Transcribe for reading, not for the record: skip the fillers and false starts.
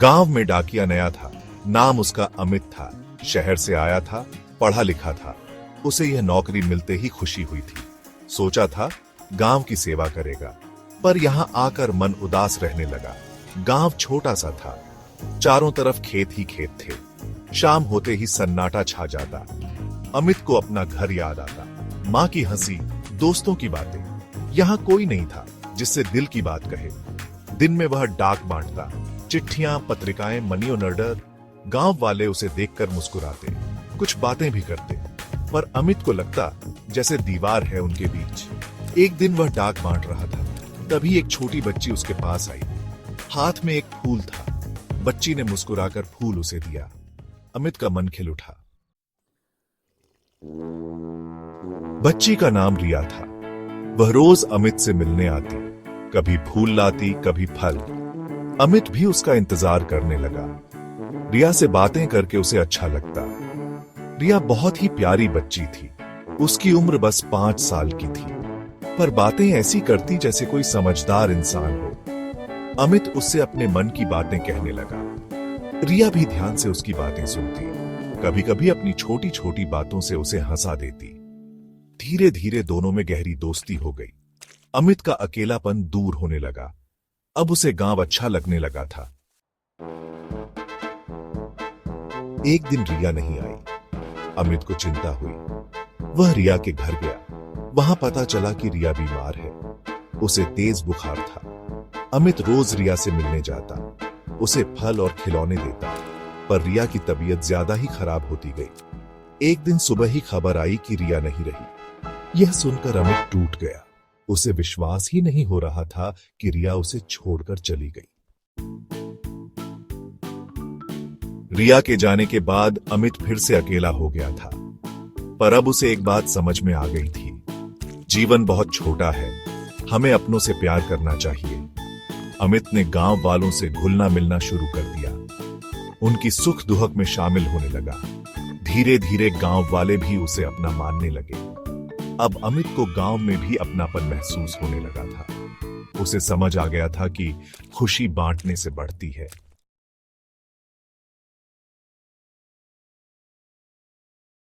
गांव में डाकिया नया था। नाम उसका अमित था। शहर से आया था, पढ़ा लिखा था। उसे यह नौकरी मिलते ही खुशी हुई थी। सोचा था गांव की सेवा करेगा, पर यहां आकर मन उदास रहने लगा। गांव छोटा सा था, चारों तरफ खेत ही खेत थे। शाम होते ही सन्नाटा छा जाता। अमित को अपना घर याद आता, माँ की हंसी, दोस्तों की बातें। यहाँ कोई नहीं था जिससे दिल की बात कहे। दिन में वह डाक बांटता, चिट्ठियां, पत्रिकाएं, मनी ऑर्डर। गांव वाले उसे देखकर मुस्कुराते, कुछ बातें भी करते, पर अमित को लगता जैसे दीवार है उनके बीच। एक दिन वह डाक बांट रहा था, तभी एक छोटी बच्ची उसके पास आई। हाथ में एक फूल था। बच्ची ने मुस्कुराकर फूल उसे दिया। अमित का मन खिल उठा। बच्ची का नाम रिया था। वह रोज अमित से मिलने आती, कभी फूल लाती, कभी फल। अमित भी उसका इंतजार करने लगा। रिया से बातें करके उसे अच्छा लगता। रिया बहुत ही प्यारी बच्ची थी। उसकी उम्र बस 5 साल की थी, पर बातें ऐसी करती जैसे कोई समझदार इंसान हो। अमित उससे अपने मन की बातें कहने लगा। रिया भी ध्यान से उसकी बातें सुनती, कभी कभी अपनी छोटी छोटी बातों से उसे हंसा देती। धीरे धीरे दोनों में गहरी दोस्ती हो गई। अमित का अकेलापन दूर होने लगा। अब उसे गांव अच्छा लगने लगा था। एक दिन रिया नहीं आई। अमित को चिंता हुई। वह रिया के घर गया। वहां पता चला कि रिया बीमार है। उसे तेज बुखार था। अमित रोज रिया से मिलने जाता, उसे फल और खिलौने देता, पर रिया की तबीयत ज्यादा ही खराब होती गई। एक दिन सुबह ही खबर आई कि रिया नहीं रही। यह सुनकर अमित टूट गया। उसे विश्वास ही नहीं हो रहा था कि रिया उसे छोड़कर चली गई। रिया के जाने के बाद अमित फिर से अकेला हो गया था, पर अब उसे एक बात समझ में आ गई थी। जीवन बहुत छोटा है, हमें अपनों से प्यार करना चाहिए। अमित ने गांव वालों से घुलना मिलना शुरू कर दिया। उनकी सुख दुख में शामिल होने लगा। धीरे धीरे गांव वाले भी उसे अपना मानने लगे। अब अमित को गांव में भी अपनापन महसूस होने लगा था। उसे समझ आ गया था कि खुशी बांटने से बढ़ती है।